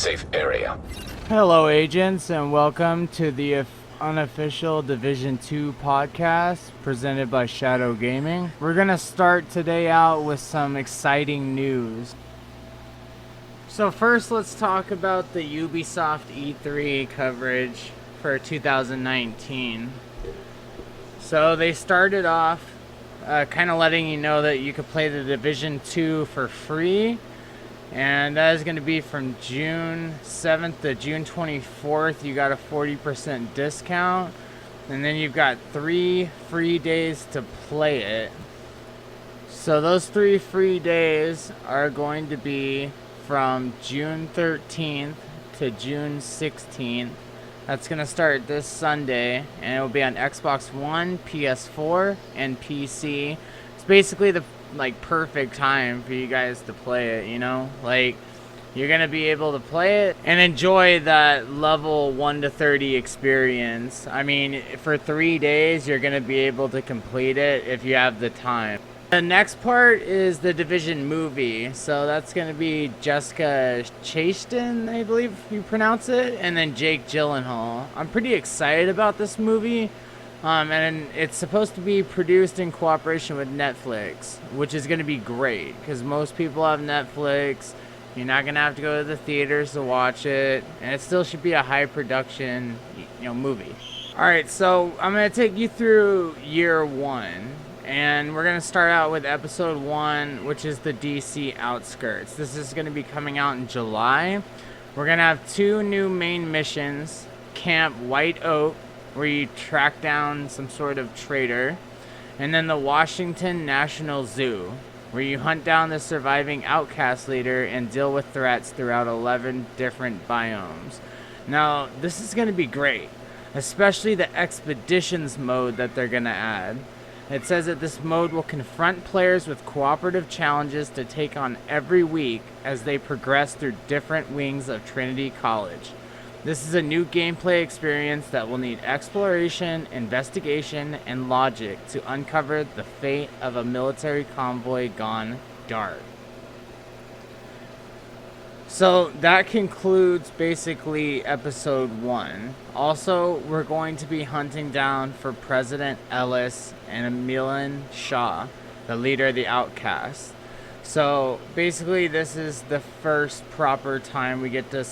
safe area. Hello, agents, and welcome to the Unofficial Division 2 podcast presented by Shadow Gaming. We're going to start today out with some exciting news. So first, let's talk about the Ubisoft E3 coverage for 2019. So they started off kind of letting you know that you could play the Division 2 for free. And that is going to be from June 7th to June 24th. You got a 40% discount. And then you've got 3 free days to play it. So those 3 free days are going to be from June 13th to June 16th. That's going to start this Sunday. And it will be on Xbox One, PS4, and PC. It's basically the perfect time for you guys to play it, you know? Like, you're gonna be able to play it and enjoy that level 1 to 30 experience. I mean, for 3 days you're gonna be able to complete it if you have the time. The next part is the Division movie. So that's gonna be Jessica Chastain, I believe you pronounce it, and then Jake Gyllenhaal. I'm pretty excited about this movie. And it's supposed to be produced in cooperation with Netflix, which is going to be great because most people have Netflix. You're not going to have to go to the theaters to watch it, and it still should be a high production, movie. All right, so I'm going to take you through year 1, and we're going to start out with episode 1, which is the DC Outskirts. This is going to be coming out in July. We're going to have 2 new main missions: Camp White Oak, where you track down some sort of traitor, and then the Washington National Zoo, where you hunt down the surviving outcast leader and deal with threats throughout 11 different biomes. Now, this is going to be great, especially the expeditions mode that they're going to add. It says that this mode will confront players with cooperative challenges to take on every week as they progress through different wings of Trinity College. This is a new gameplay experience that will need exploration, investigation, and logic to uncover the fate of a military convoy gone dark. So that concludes basically episode 1. Also, we're going to be hunting down for President Ellis and Emilian Shaw, the leader of the Outcasts. So basically this is the first proper time we get to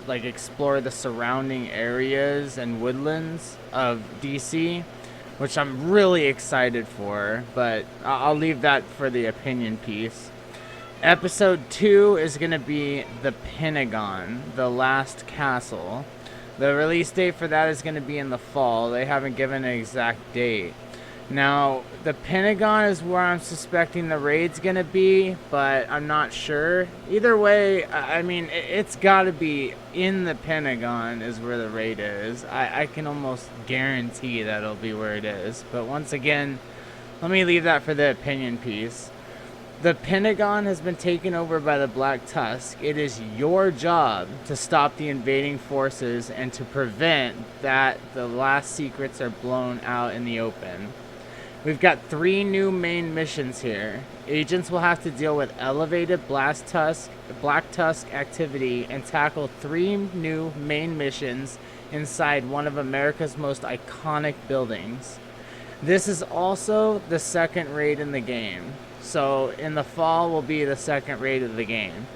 explore the surrounding areas and woodlands of DC, which I'm really excited for, but I'll leave that for the opinion piece. Episode 2 is going to be the Pentagon, the last castle. The release date for that is going to be in the fall. They haven't given an exact date. Now, the Pentagon is where I'm suspecting the raid's gonna be, but I'm not sure. Either way, I mean, it's gotta be in the Pentagon is where the raid is. I can almost guarantee that it'll be where it is. But once again, let me leave that for the opinion piece. The Pentagon has been taken over by the Black Tusk. It is your job to stop the invading forces and to prevent that the last secrets are blown out in the open. We've got 3 new main missions here. Agents will have to deal with elevated Black Tusk activity and tackle 3 new main missions inside one of America's most iconic buildings. This is also the second raid in the game. So in the fall will be the second raid of the game.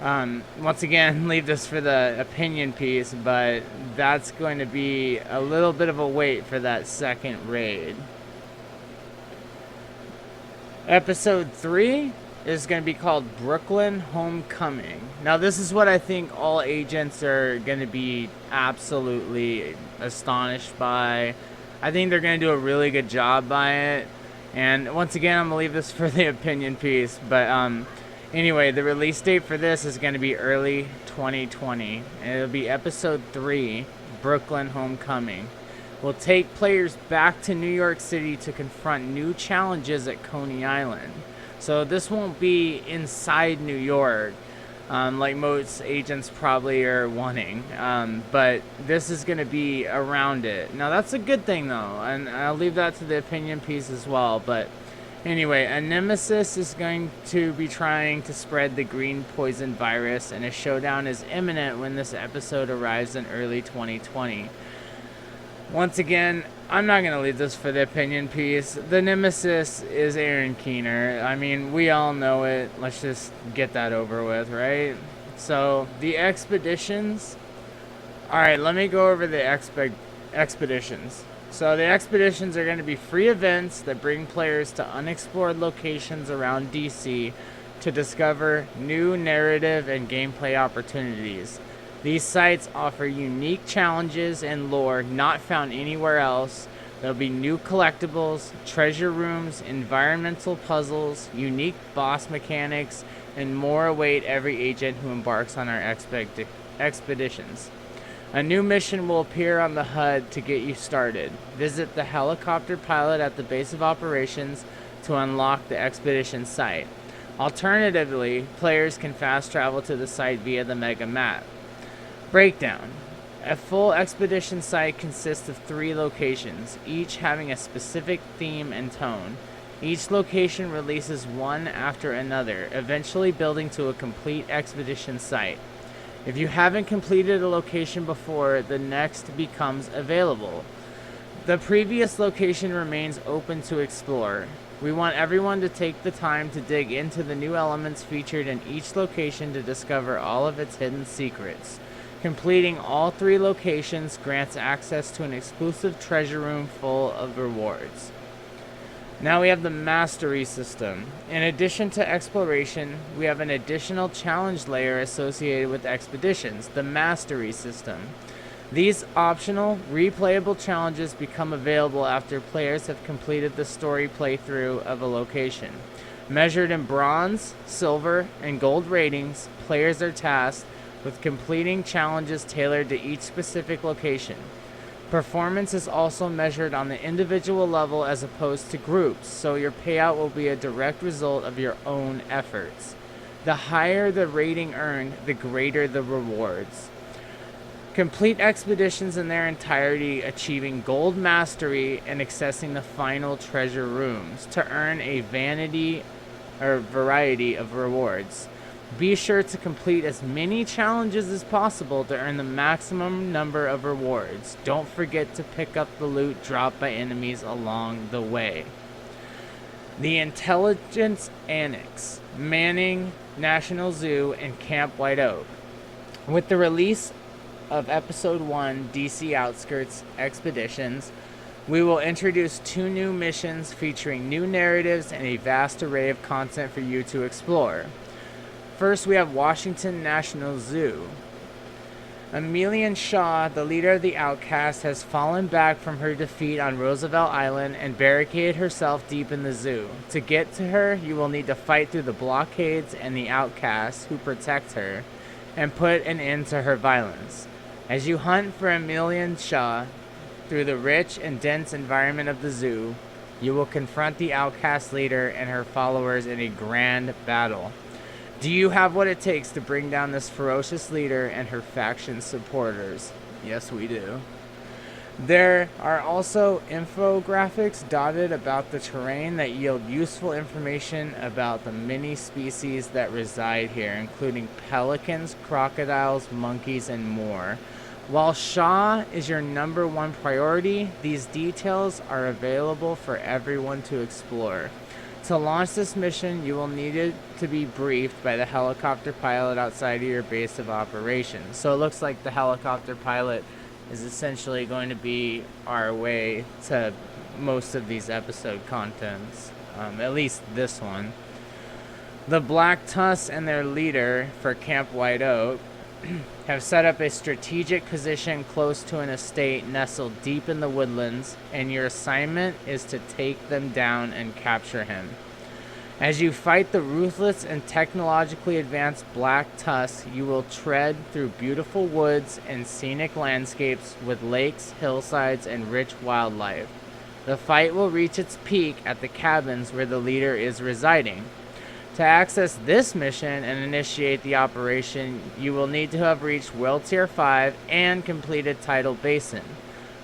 Once again, leave this for the opinion piece, but that's going to be a little bit of a wait for that second raid. Episode 3 is going to be called Brooklyn Homecoming. Now, this is what I think all agents are going to be absolutely astonished by. I think they're going to do a really good job by it. And once again, I'm going to leave this for the opinion piece. But anyway, the release date for this is going to be early 2020. And it'll be Episode 3, Brooklyn Homecoming. Will take players back to New York City to confront new challenges at Coney Island. So this won't be inside New York, like most agents probably are wanting. But this is going to be around it. Now that's a good thing though, and I'll leave that to the opinion piece as well. But Anyway, a nemesis is going to be trying to spread the green poison virus, and a showdown is imminent when this episode arrives in early 2020. Once again, I'm not going to leave this for the opinion piece. The nemesis is Aaron Keener. I mean, we all know it. Let's just get that over with, right? So, the expeditions. Alright, let me go over the expeditions. So the expeditions are going to be free events that bring players to unexplored locations around DC to discover new narrative and gameplay opportunities. These sites offer unique challenges and lore not found anywhere else. There'll be new collectibles, treasure rooms, environmental puzzles, unique boss mechanics, and more await every agent who embarks on our expeditions. A new mission will appear on the HUD to get you started. Visit the helicopter pilot at the base of operations to unlock the expedition site. Alternatively, players can fast travel to the site via the mega map. Breakdown. A full expedition site consists of 3 locations, each having a specific theme and tone. Each location releases one after another, eventually building to a complete expedition site. If you haven't completed a location before, the next becomes available. The previous location remains open to explore. We want everyone to take the time to dig into the new elements featured in each location to discover all of its hidden secrets. Completing all 3 locations grants access to an exclusive treasure room full of rewards. Now we have the mastery system. In addition to exploration, we have an additional challenge layer associated with expeditions, the mastery system. These optional, replayable challenges become available after players have completed the story playthrough of a location. Measured in bronze, silver, and gold ratings, players are tasked with completing challenges tailored to each specific location. Performance is also measured on the individual level as opposed to groups, so your payout will be a direct result of your own efforts. The higher the rating earned, the greater the rewards. Complete expeditions in their entirety, achieving gold mastery and accessing the final treasure rooms to earn a variety of rewards. Be sure to complete as many challenges as possible to earn the maximum number of rewards. Don't forget to pick up the loot dropped by enemies along the way. The Intelligence Annex, Manning National Zoo, and Camp White Oak. With the release of Episode 1, DC Outskirts Expeditions, we will introduce 2 new missions featuring new narratives and a vast array of content for you to explore. First, we have Washington National Zoo. Amelia Shaw, the leader of the Outcasts, has fallen back from her defeat on Roosevelt Island and barricaded herself deep in the zoo. To get to her, you will need to fight through the blockades and the Outcasts who protect her and put an end to her violence. As you hunt for Amelia Shaw through the rich and dense environment of the zoo, you will confront the Outcast leader and her followers in a grand battle. Do you have what it takes to bring down this ferocious leader and her faction supporters? Yes, we do. There are also infographics dotted about the terrain that yield useful information about the many species that reside here, including pelicans, crocodiles, monkeys, and more. While Shaw is your number 1 priority, these details are available for everyone to explore. To launch this mission, you will need it to be briefed by the helicopter pilot outside of your base of operations. So it looks like the helicopter pilot is essentially going to be our way to most of these episode contents, at least this one. The Black Tusk and their leader for Camp White Oak have set up a strategic position close to an estate nestled deep in the woodlands, and your assignment is to take them down and capture him. As you fight the ruthless and technologically advanced Black Tusk, you will tread through beautiful woods and scenic landscapes with lakes, hillsides, and rich wildlife. The fight will reach its peak at the cabins where the leader is residing. To access this mission and initiate the operation, you will need to have reached World Tier 5 and completed Tidal Basin.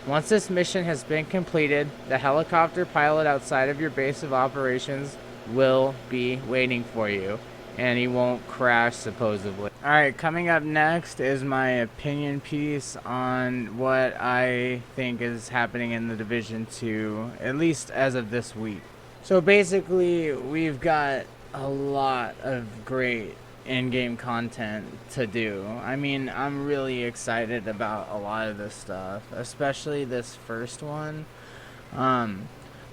Once this mission has been completed, the helicopter pilot outside of your base of operations will be waiting for you, and he won't crash supposedly. Alright, coming up next is my opinion piece on what I think is happening in the Division 2, at least as of this week. So basically, we've got a lot of great in-game content to do. I mean, I'm really excited about a lot of this stuff, especially this first one.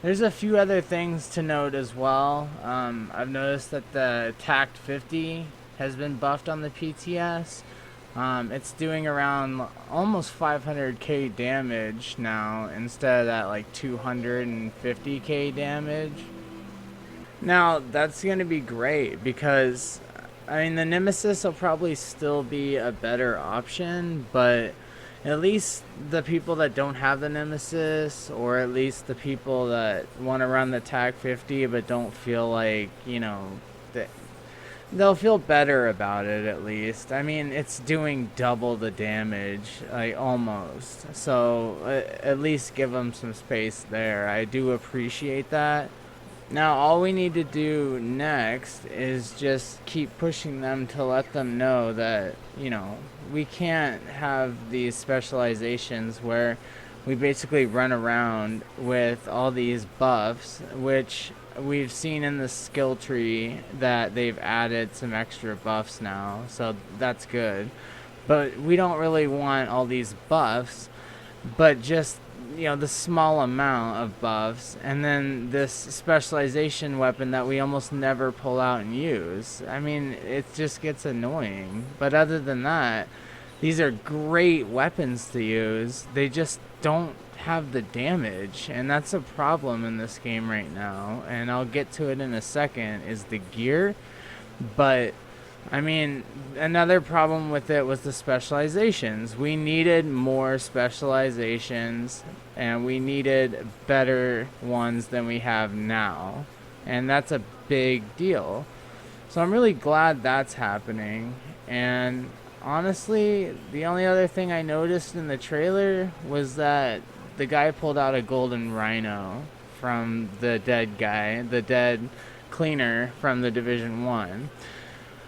There's a few other things to note as well. I've noticed that the TACT 50 has been buffed on the PTS. It's doing around almost 500k damage now instead of that like 250k damage. Now that's going to be great because I mean, the Nemesis will probably still be a better option, but at least the people that don't have the Nemesis, or at least the people that want to run the TAC 50 but don't feel like, you know, they'll feel better about it at least. I mean, it's doing double the damage, like almost. So at least give them some space there. I do appreciate that. Now all we need to do next is just keep pushing them to let them know that, you know, we can't have these specializations where we basically run around with all these buffs, which we've seen in the skill tree that they've added some extra buffs now, so that's good. But we don't really want all these buffs, but just, you know, the small amount of buffs, and then this specialization weapon that we almost never pull out and use. I mean, it just gets annoying. But other than that, these are great weapons to use. They just don't have the damage, and that's a problem in this game right now, and I'll get to it in a second, is the gear. But I mean, another problem with it was the specializations. We needed more specializations, and we needed better ones than we have now. And that's a big deal. So I'm really glad that's happening. And honestly, the only other thing I noticed in the trailer was that the guy pulled out a golden rhino from the dead guy, the dead cleaner from the Division 1.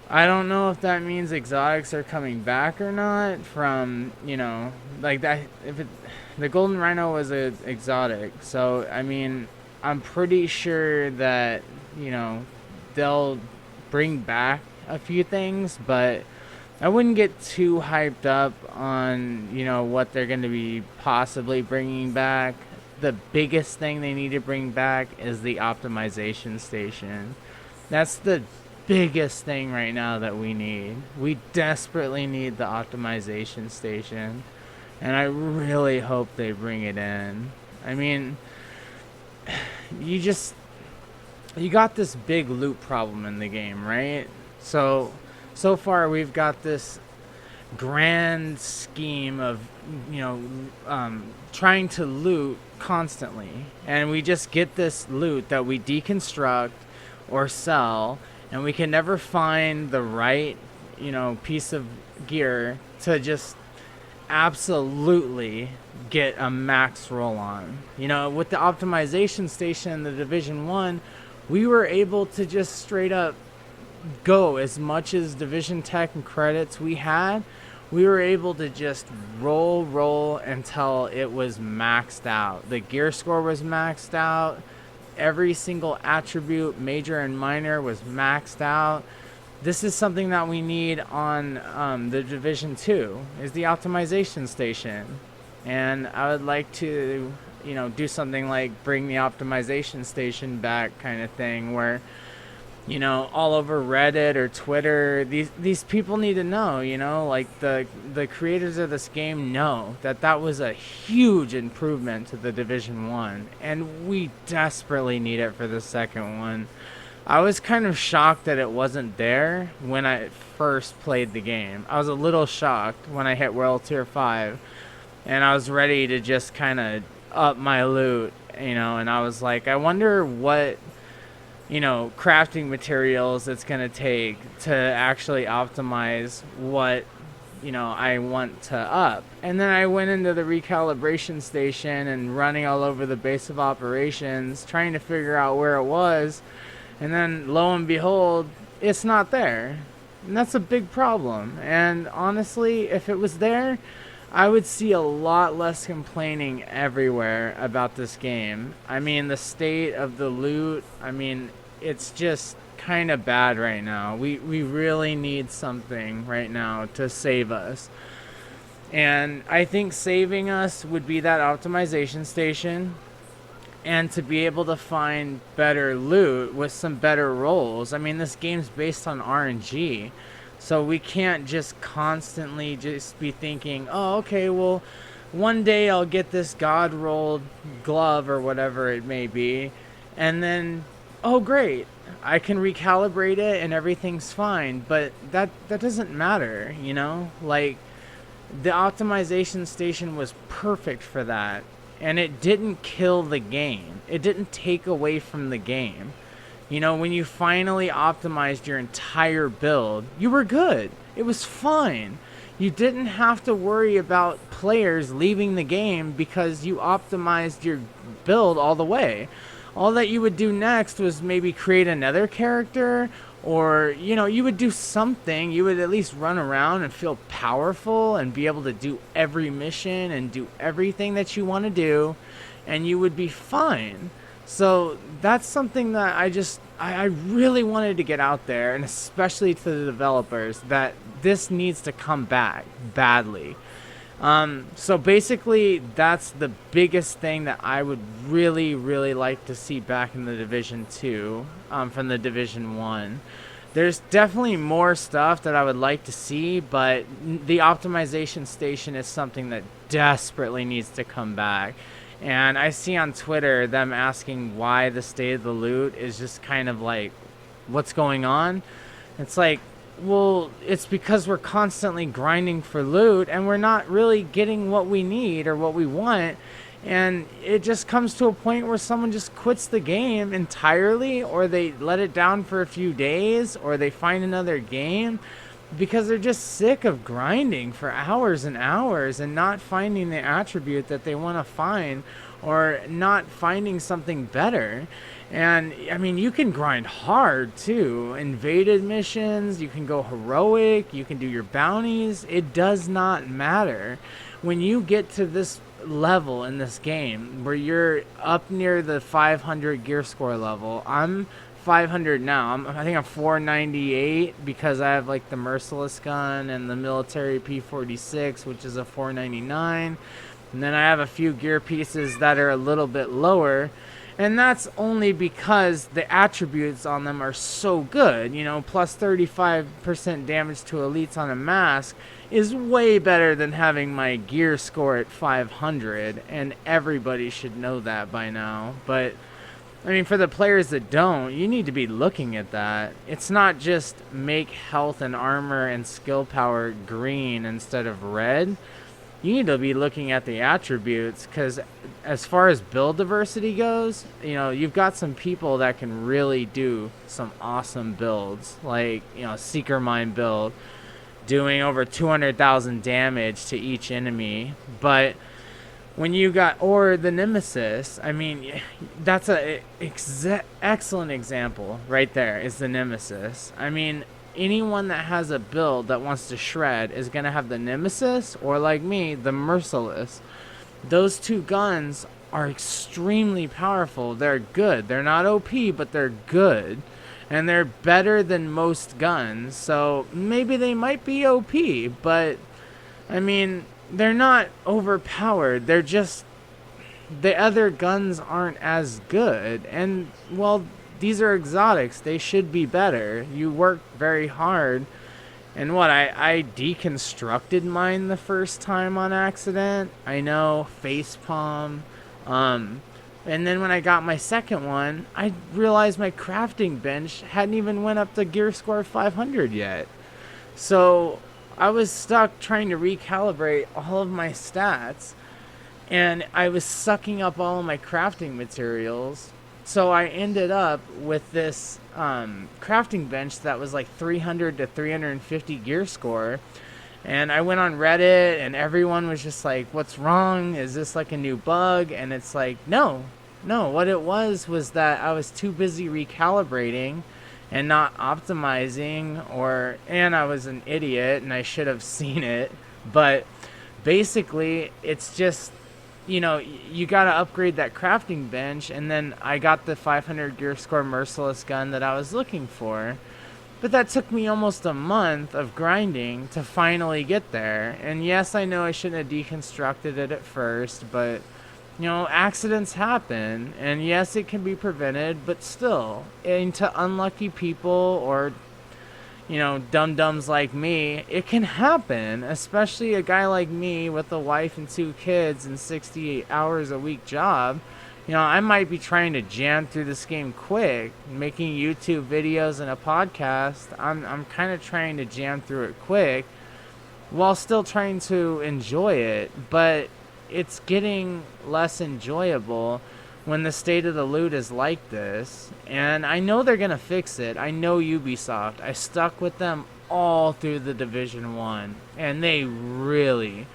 I don't know if that means exotics are coming back or not from, you know, like that. The golden rhino was an exotic, so I mean, I'm pretty sure that, you know, they'll bring back a few things, but I wouldn't get too hyped up on, you know, what they're going to be possibly bringing back. The biggest thing they need to bring back is the optimization station. That's the biggest thing right now that we need. We desperately need the optimization station, and I really hope they bring it in. I mean, you got this big loot problem in the game, right? So far we've got this grand scheme of, you know, trying to loot constantly, and we just get this loot that we deconstruct or sell, and we can never find the right, you know, piece of gear to just absolutely get a max roll on. You know, with the optimization station in the Division 1, we were able to just straight up go as much as Division Tech and credits we had. We were able to just roll until it was maxed out. The gear score was maxed out. Every single attribute, major and minor, was maxed out. This is something that we need on the Division 2, is the optimization station. And I would like to, you know, do something like bring the optimization station back kind of thing, where, you know, all over Reddit or Twitter, these people need to know, you know, like the creators of this game know that was a huge improvement to the Division 1, and we desperately need it for the second one. I was kind of shocked that it wasn't there when I first played the game. I was a little shocked when I hit World Tier 5, and I was ready to just kind of up my loot, you know, and I was like, I wonder what, you know, crafting materials it's going to take to actually optimize what I want to up. And then I went into the recalibration station and running all over the base of operations, trying to figure out where it was. And then lo and behold, it's not there. And that's a big problem. And honestly, if it was there, I would see a lot less complaining everywhere about this game. I mean, the state of the loot, it's just kind of bad right now. We really need something right now to save us. And I think saving us would be that optimization station, and to be able to find better loot with some better rolls. I mean, this game's based on RNG. So we can't just constantly just be thinking, oh, okay, well, one day I'll get this God-rolled glove or whatever it may be. And then, oh, great, I can recalibrate it and everything's fine. But that doesn't matter, Like, the optimization station was perfect for that. And it didn't kill the game. It didn't take away from the game. When you finally optimized your entire build, you were good. It was fine. You didn't have to worry about players leaving the game because you optimized your build all the way. All that you would do next was maybe create another character, or, you would do something. You would at least run around and feel powerful and be able to do every mission and do everything that you want to do, and you would be fine. So that's something that I really wanted to get out there, and especially to the developers, that this needs to come back badly. So basically, that's the biggest thing that I would really, really like to see back in the Division 2 from the Division 1. There's definitely more stuff that I would like to see, but the optimization station is something that desperately needs to come back. And I see on Twitter them asking why the state of the loot is just kind of like, what's going on? It's like, well, it's because we're constantly grinding for loot and we're not really getting what we need or what we want. And it just comes to a point where someone just quits the game entirely, or they let it down for a few days, or they find another game, because they're just sick of grinding for hours and hours and not finding the attribute that they want to find, or not finding something better. And you can grind hard too. Invaded missions, you can go heroic, you can do your bounties. It does not matter. When you get to this level in this game where you're up near the 500 gear score level, I'm 500 now. I think I'm 498 because I have like the merciless gun and the military P46, which is a 499. And then I have a few gear pieces that are a little bit lower. And that's only because the attributes on them are so good. Plus 35% damage to elites on a mask is way better than having my gear score at 500. And everybody should know that by now. But for the players that don't, you need to be looking at that. It's not just make health and armor and skill power green instead of red. You need to be looking at the attributes, because as far as build diversity goes, you've got some people that can really do some awesome builds, like, Seeker Mine build, doing over 200,000 damage to each enemy. But when you got, or the Nemesis, that's a excellent example right there, is the Nemesis. Anyone that has a build that wants to shred is going to have the Nemesis, or like me, the Merciless. Those two guns are extremely powerful. They're good. They're not OP, but they're good. And they're better than most guns. So maybe they might be OP, but they're not overpowered. They're just, the other guns aren't as good. And, well, these are exotics. They should be better. You work very hard. And I deconstructed mine the first time on accident. I know, facepalm. And then when I got my second one, I realized my crafting bench hadn't even went up to gear score 500 yet. So I was stuck trying to recalibrate all of my stats, and I was sucking up all of my crafting materials. So I ended up with this crafting bench that was like 300 to 350 gear score. And I went on Reddit and everyone was just like, what's wrong? Is this like a new bug? And it's like, no, what it was that I was too busy recalibrating and not optimizing, and I was an idiot and I should have seen it. But basically, it's just, you got to upgrade that crafting bench, and then I got the 500 gear score merciless gun that I was looking for. But that took me almost a month of grinding to finally get there. And yes, I know I shouldn't have deconstructed it at first, but accidents happen, and yes, it can be prevented, but still, and to unlucky people or dum-dums like me, it can happen, especially a guy like me with a wife and 2 kids and 60 hours a week job. I might be trying to jam through this game quick, making YouTube videos and a podcast. I'm kind of trying to jam through it quick while still trying to enjoy it, but it's getting less enjoyable when the state of the loot is like this. And I know they're gonna fix it. I know Ubisoft. I stuck with them all through the Division 1, and they really,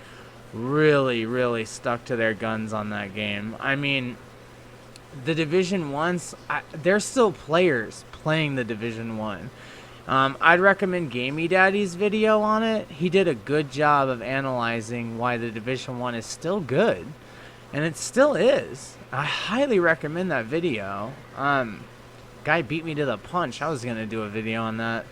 really, really stuck to their guns on that game. I mean, the Division 1's, there's still players playing the Division 1. I'd recommend Gamey Daddy's video on it. He did a good job of analyzing why the Division 1 is still good. And it still is. I highly recommend that video. Guy beat me to the punch. I was going to do a video on that.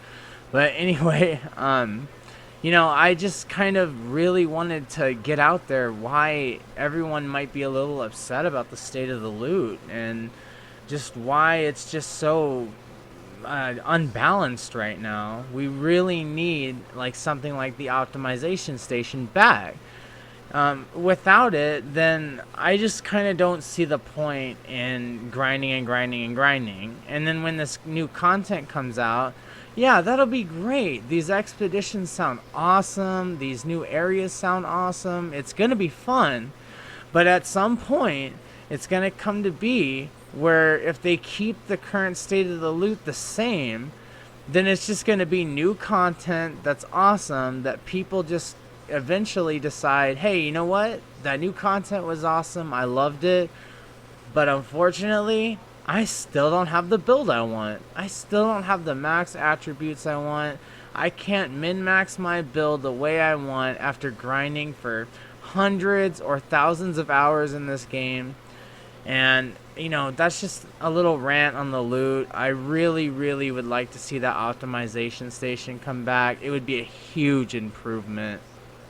But anyway, I just kind of really wanted to get out there why everyone might be a little upset about the state of the loot. And just why it's just so unbalanced right now. We really need something like the optimization station back. Without it, then I just kind of don't see the point in grinding. And then when this new content comes out, yeah, that'll be great. These expeditions sound awesome. These new areas sound awesome. It's going to be fun. But at some point, it's going to come to be where if they keep the current state of the loot the same, then it's just going to be new content that's awesome that people just eventually decide, hey, you know what? That new content was awesome. I loved it. But unfortunately, I still don't have the build I want. I still don't have the max attributes I want. I can't min-max my build the way I want after grinding for hundreds or thousands of hours in this game. And, that's just a little rant on the loot. I really, really would like to see that optimization station come back. It would be a huge improvement.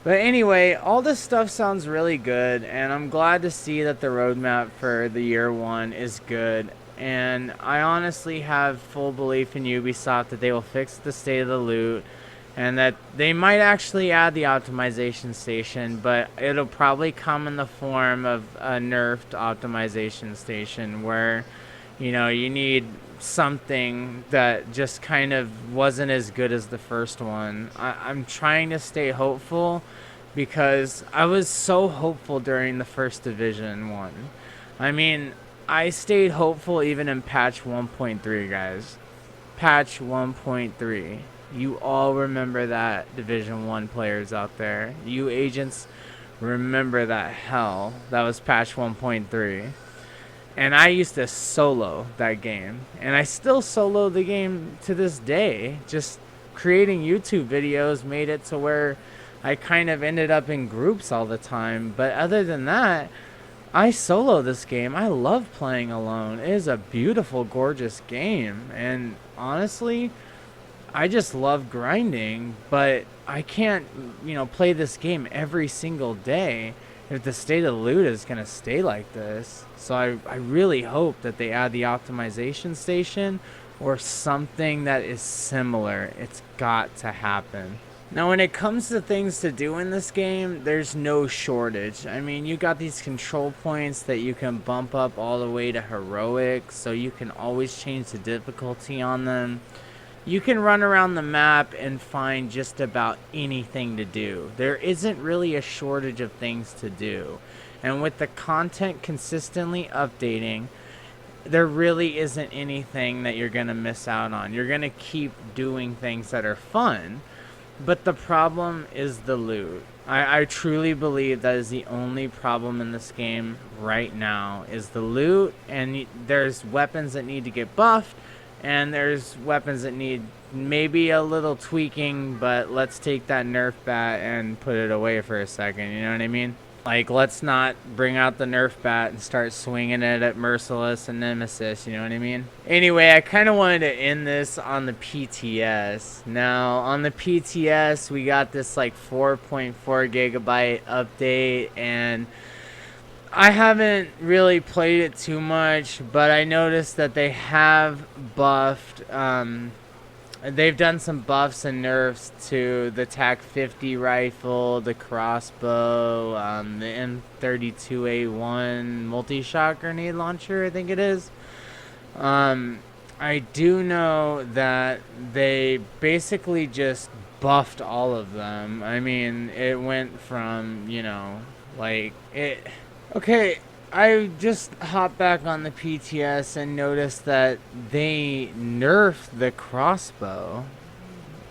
But anyway, all this stuff sounds really good, and I'm glad to see that the roadmap for the year 1 is good. And I honestly have full belief in Ubisoft that they will fix the state of the loot, and that they might actually add the optimization station, but it'll probably come in the form of a nerfed optimization station where, you need something that just kind of wasn't as good as the first one. I'm trying to stay hopeful because I was so hopeful during the first Division 1. I mean, I stayed hopeful even in patch 1.3, guys. Patch 1.3. You all remember that, Division 1 players out there. You agents remember that hell. That was patch 1.3. And I used to solo that game. And I still solo the game to this day. Just creating YouTube videos made it to where I kind of ended up in groups all the time. But other than that, I solo this game. I love playing alone. It is a beautiful, gorgeous game. And honestly, I just love grinding, but I can't, play this game every single day if the state of the loot is going to stay like this. So I really hope that they add the optimization station or something that is similar. It's got to happen. Now, when it comes to things to do in this game, there's no shortage. I mean, you got these control points that you can bump up all the way to heroic, so you can always change the difficulty on them. You can run around the map and find just about anything to do. There isn't really a shortage of things to do. And with the content consistently updating, there really isn't anything that you're going to miss out on. You're going to keep doing things that are fun. But the problem is the loot. I truly believe that is the only problem in this game right now is the loot, and there's weapons that need to get buffed, and there's weapons that need maybe a little tweaking, but let's take that nerf bat and put it away for a second, you know what I mean? Like, let's not bring out the Nerf bat and start swinging it at Merciless and Nemesis, you know what I mean? Anyway, I kind of wanted to end this on the PTS. Now, on the PTS, we got this, like, 4.4 gigabyte update, and I haven't really played it too much, but I noticed that they have buffed, they've done some buffs and nerfs to the TAC-50 rifle, the crossbow, the M32A1 multi-shot grenade launcher, I think it is. I do know that they basically just buffed all of them. I mean, it went from, you know, like, it... Okay, I just hopped back on the PTS and noticed that they nerfed the crossbow.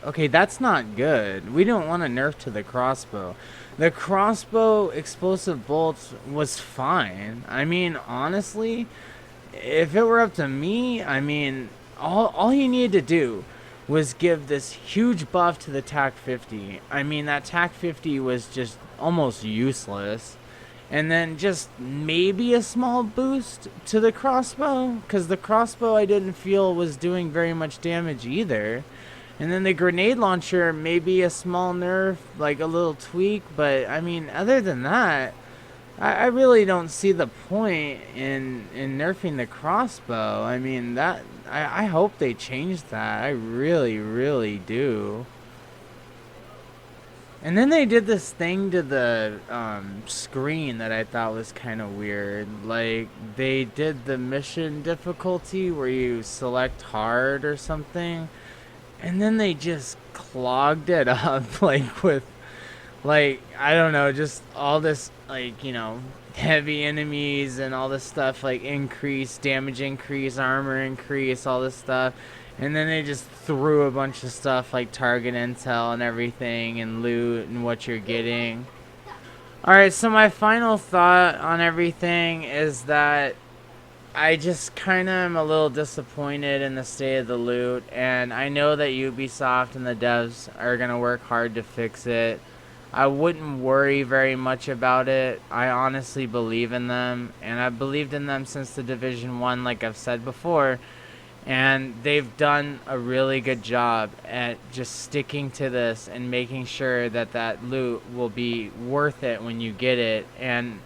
Okay, that's not good. We don't want to nerf to the crossbow. The crossbow explosive bolts was fine. I mean, honestly, if it were up to me, I mean, all you needed to do was give this huge buff to the TAC-50. I mean, that TAC-50 was just almost useless. And then just maybe a small boost to the crossbow, because the crossbow I didn't feel was doing very much damage either. And then the grenade launcher, maybe a small nerf, like a little tweak, but I mean, other than that, I really don't see the point in nerfing the crossbow. I mean, that I hope they change that. I really, really do. And then they did this thing to the screen that I thought was kind of weird. Like, they did the mission difficulty where you select hard or something. And then they just clogged it up, like, with, like, I don't know, just all this, like, you know, heavy enemies and all this stuff, like, increase, damage increase, armor increase, all this stuff. And then they just threw a bunch of stuff like target intel and everything and loot and what you're getting. Alright, so my final thought on everything is that I just kind of am a little disappointed in the state of the loot. And I know that Ubisoft and the devs are going to work hard to fix it. I wouldn't worry very much about it. I honestly believe in them. And I've believed in them since the Division 1, like I've said before. And they've done a really good job at just sticking to this and making sure that that loot will be worth it when you get it. And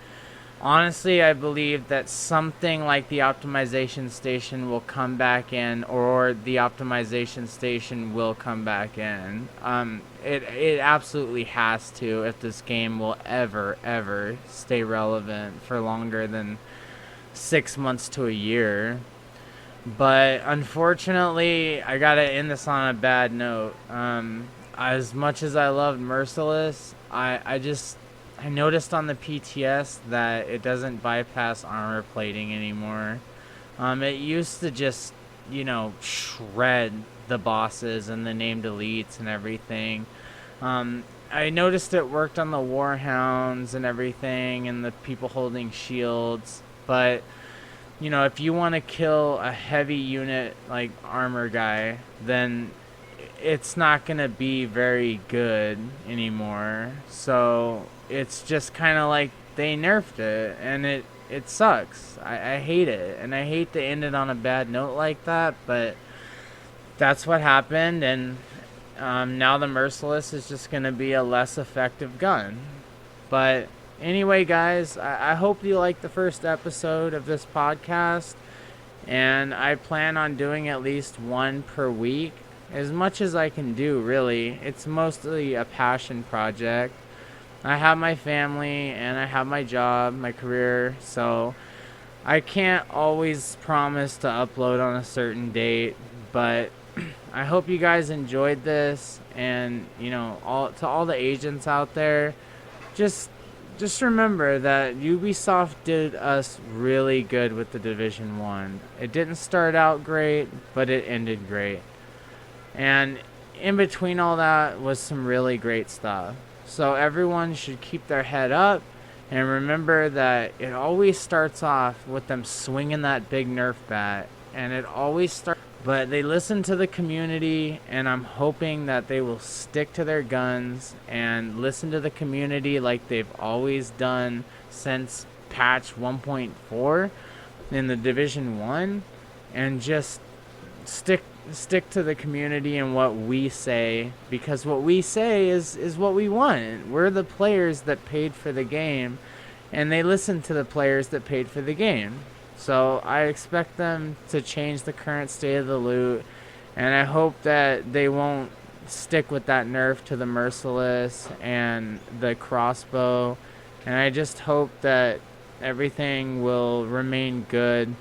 honestly, I believe that something like the optimization station will come back in, or the optimization station will come back in. It absolutely has to if this game will ever stay relevant for longer than 6 months to a year. But unfortunately, I gotta end this on a bad note. As much as I loved Merciless, I noticed on the PTS that it doesn't bypass armor plating anymore. It used to just, you know, shred the bosses and the named elites and everything. I noticed it worked on the Warhounds and everything and the people holding shields, but you know, if you want to kill a heavy unit like armor guy, then it's not going to be very good anymore. So it's just kind of like they nerfed it, and it sucks. I hate it, and I hate to end it on a bad note like that, but that's what happened, and now the Merciless is just going to be a less effective gun. But anyway, guys, I hope you liked the first episode of this podcast, and I plan on doing at least one per week, as much as I can do, really. It's mostly a passion project. I have my family, and I have my job, my career, so I can't always promise to upload on a certain date, but I hope you guys enjoyed this, and, you know, all the agents out there, just remember that Ubisoft did us really good with the Division 1. It didn't start out great, but it ended great. And in between all that was some really great stuff. So everyone should keep their head up and remember that it always starts off with them swinging that big Nerf bat, and it always starts. But they listen to the community, and I'm hoping that they will stick to their guns and listen to the community like they've always done since patch 1.4 in the Division 1, and just stick to the community and what we say, because what we say is what we want. We're the players that paid for the game, and they listen to the players that paid for the game. So I expect them to change the current state of the loot, and I hope that they won't stick with that nerf to the Merciless and the crossbow, and I just hope that everything will remain good.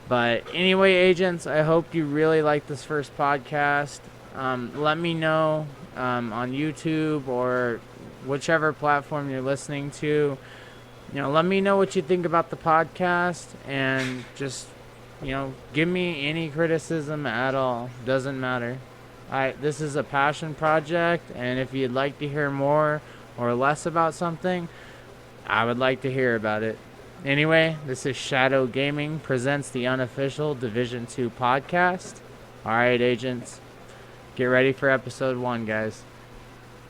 But anyway, agents, I hope you really like this first podcast. Let me know on YouTube or whichever platform you're listening to. Let me know what you think about the podcast, and just, give me any criticism at all. Doesn't matter. This is a passion project, and if you'd like to hear more or less about something, I would like to hear about it. Anyway, this is Shadow Gaming presents the Unofficial Division 2 podcast. Alright, agents, get ready for episode 1, guys.